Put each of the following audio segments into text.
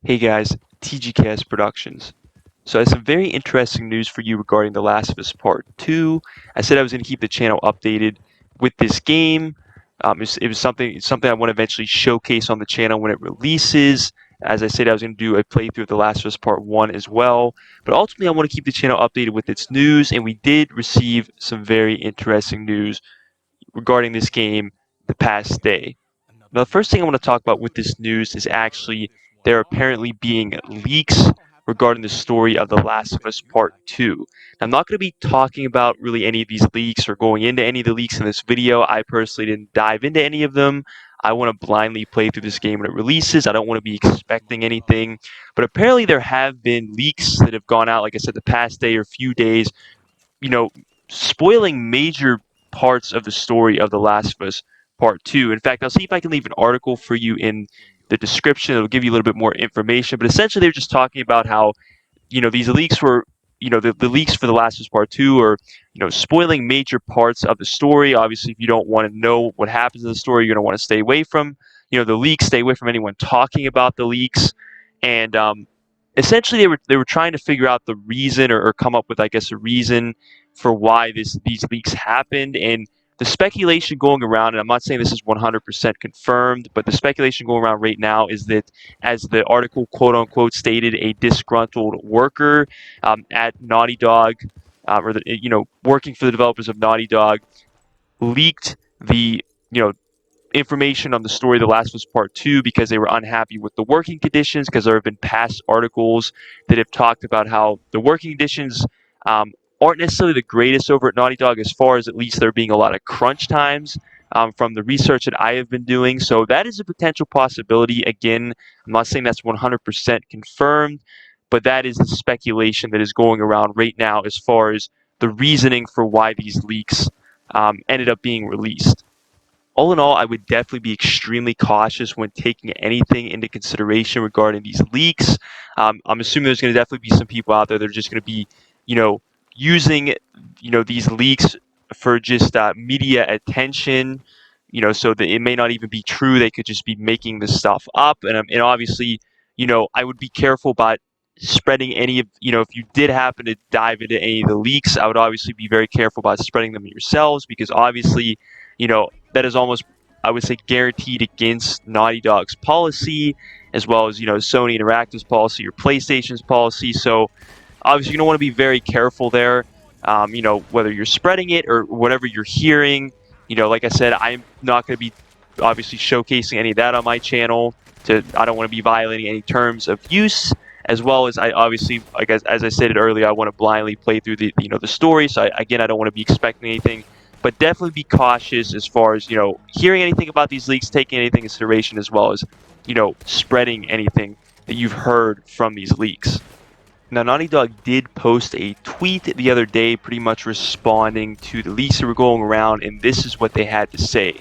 Hey guys, TGKS Productions. So I have some very interesting news for you regarding The Last of Us Part 2. I said I was going to keep the channel updated with this game. It was something I want to eventually showcase on the channel when it releases. As I said, I was going to do a playthrough of The Last of Us Part 1 as well. But ultimately, I want to keep the channel updated with its news, and we did receive some very interesting news regarding this game the past day. Now, the first thing I want to talk about with this news is actually there apparently being leaks regarding the story of The Last of Us Part 2. Now, I'm not going to be talking about really any of these leaks or going into any of the leaks in this video. I personally didn't dive into any of them. I want to blindly play through this game when it releases. I don't want to be expecting anything. But apparently there have been leaks that have gone out, like I said, the past day or few days, you know, spoiling major parts of the story of The Last of Us Part 2. In fact, I'll see if I can leave an article for you in the description. It'll give you a little bit more information. But essentially, they're just talking about how, these leaks were, the leaks for The Last of Us Part 2 are, spoiling major parts of the story. Obviously, if you don't want to know what happens in the story, you're going to want to stay away from, the leaks, stay away from anyone talking about the leaks. And essentially they were trying to figure out the reason or come up with, I guess, a reason for why these leaks happened. And the speculation going around, and I'm not saying this is 100% confirmed, but the speculation going around right now is that, as the article quote unquote stated, a disgruntled worker at Naughty Dog, working for the developers of Naughty Dog, leaked the information on the story of The Last of Us Part 2 because they were unhappy with the working conditions, because there have been past articles that have talked about how the working conditions aren't necessarily the greatest over at Naughty Dog, as far as at least there being a lot of crunch times from the research that I have been doing. So that is a potential possibility. Again, I'm not saying that's 100% confirmed, but that is the speculation that is going around right now as far as the reasoning for why these leaks ended up being released. All in all, I would definitely be extremely cautious when taking anything into consideration regarding these leaks. I'm assuming there's going to definitely be some people out there that are just going to be, you know, using, these leaks for just media attention, so that it may not even be true. They could just be making this stuff up. And obviously, I would be careful about spreading any of, if you did happen to dive into any of the leaks, I would obviously be very careful about spreading them yourselves, because obviously, that is almost, I would say, guaranteed against Naughty Dog's policy, as well as, Sony Interactive's policy or PlayStation's policy. So obviously, you're going to want to be very careful there, whether you're spreading it or whatever you're hearing. Like I said, I'm not going to be obviously showcasing any of that on my channel. I don't want to be violating any terms of use, as well as I obviously, like as I stated earlier, I want to blindly play through the story. So again, I don't want to be expecting anything, but definitely be cautious as far as hearing anything about these leaks, taking anything into consideration, as well as spreading anything that you've heard from these leaks. Now, Naughty Dog did post a tweet the other day pretty much responding to the leaks that were going around, and this is what they had to say.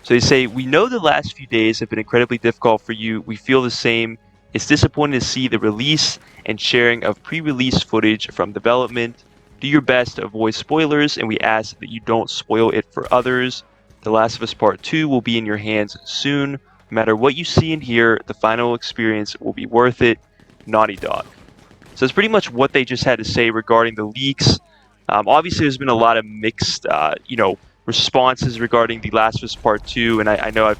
So they say, "We know the last few days have been incredibly difficult for you. We feel the same. It's disappointing to see the release and sharing of pre-release footage from development. Do your best to avoid spoilers, and we ask that you don't spoil it for others. The Last of Us Part 2 will be in your hands soon. No matter what you see and hear, the final experience will be worth it. Naughty Dog." So that's pretty much what they just had to say regarding the leaks. Obviously, there's been a lot of mixed, responses regarding The Last of Us Part 2, and I know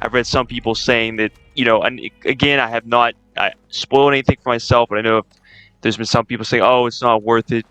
I've read some people saying that, and again, I have not spoiled anything for myself, but I know there's been some people saying, "Oh, it's not worth it,"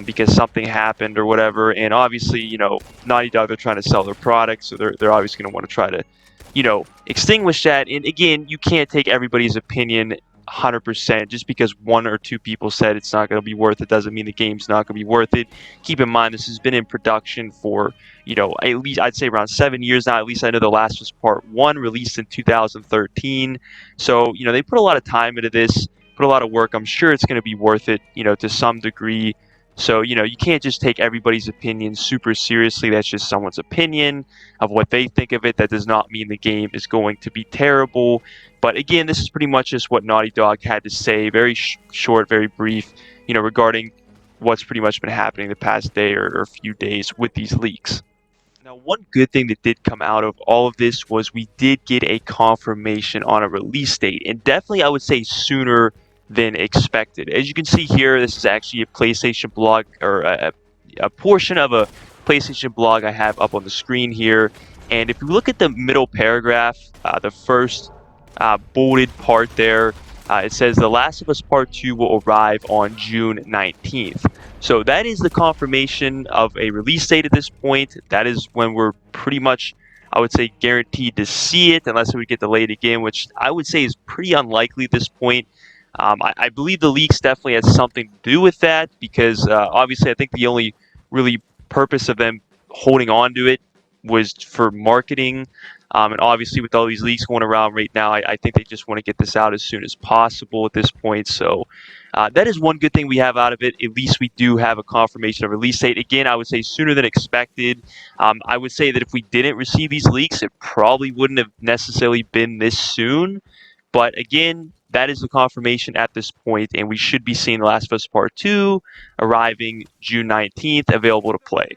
because something happened or whatever. And obviously, Naughty Dog, they're trying to sell their product, so they're obviously going to want to try to, extinguish that. And again, you can't take everybody's opinion 100%. Just because one or two people said it's not going to be worth it doesn't mean the game's not going to be worth it. Keep in mind, this has been in production for, at least I'd say around 7 years now. At least I know The Last of Us Part 1 released in 2013. So, they put a lot of time into this, put a lot of work. I'm sure it's going to be worth it, to some degree. So, you can't just take everybody's opinion super seriously. That's just someone's opinion of what they think of it. That does not mean the game is going to be terrible. But again, this is pretty much just what Naughty Dog had to say. Very short, very brief, regarding what's pretty much been happening the past day or few days with these leaks. Now, one good thing that did come out of all of this was we did get a confirmation on a release date, and definitely I would say sooner than expected. As you can see here, this is actually a PlayStation blog, or a portion of a PlayStation blog I have up on the screen here. And if you look at the middle paragraph, the first bolded part there, it says The Last of Us Part 2 will arrive on June 19th. So that is the confirmation of a release date at this point. That is when we're pretty much, I would say, guaranteed to see it, unless it would get delayed again, which I would say is pretty unlikely at this point. I believe the leaks definitely had something to do with that, because obviously I think the only really purpose of them holding on to it was for marketing. And obviously with all these leaks going around right now, I think they just want to get this out as soon as possible at this point. So that is one good thing we have out of it. At least we do have a confirmation of release date. Again, I would say sooner than expected. I would say that if we didn't receive these leaks, it probably wouldn't have necessarily been this soon. But again, that is the confirmation at this point, and we should be seeing The Last of Us Part 2 arriving June 19th, available to play.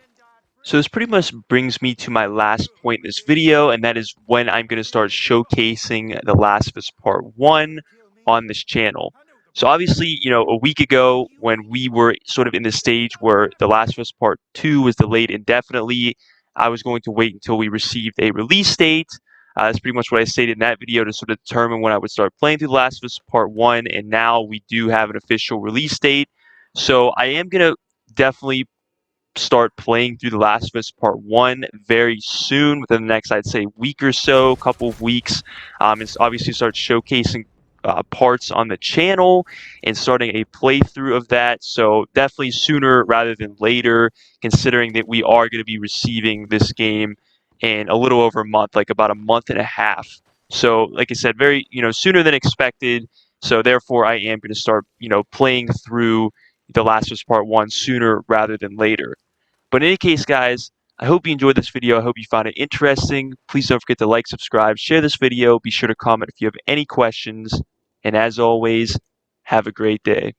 So this pretty much brings me to my last point in this video, and that is when I'm going to start showcasing The Last of Us Part 1 on this channel. So obviously, a week ago when we were sort of in the stage where The Last of Us Part 2 was delayed indefinitely, I was going to wait until we received a release date. That's pretty much what I stated in that video, to sort of determine when I would start playing through The Last of Us Part 1, and now we do have an official release date. So I am going to definitely start playing through The Last of Us Part 1 very soon, within the next, I'd say, week or so, couple of weeks. And obviously start showcasing parts on the channel and starting a playthrough of that. So definitely sooner rather than later, considering that we are going to be receiving this game in a little over a month, like about a month and a half. So like I said, very, sooner than expected. So therefore I am going to start, playing through The Last of Us Part 1 sooner rather than later. But in any case, guys, I hope you enjoyed this video. I hope you found it interesting. Please don't forget to like, subscribe, share this video. Be sure to comment if you have any questions. And as always, have a great day.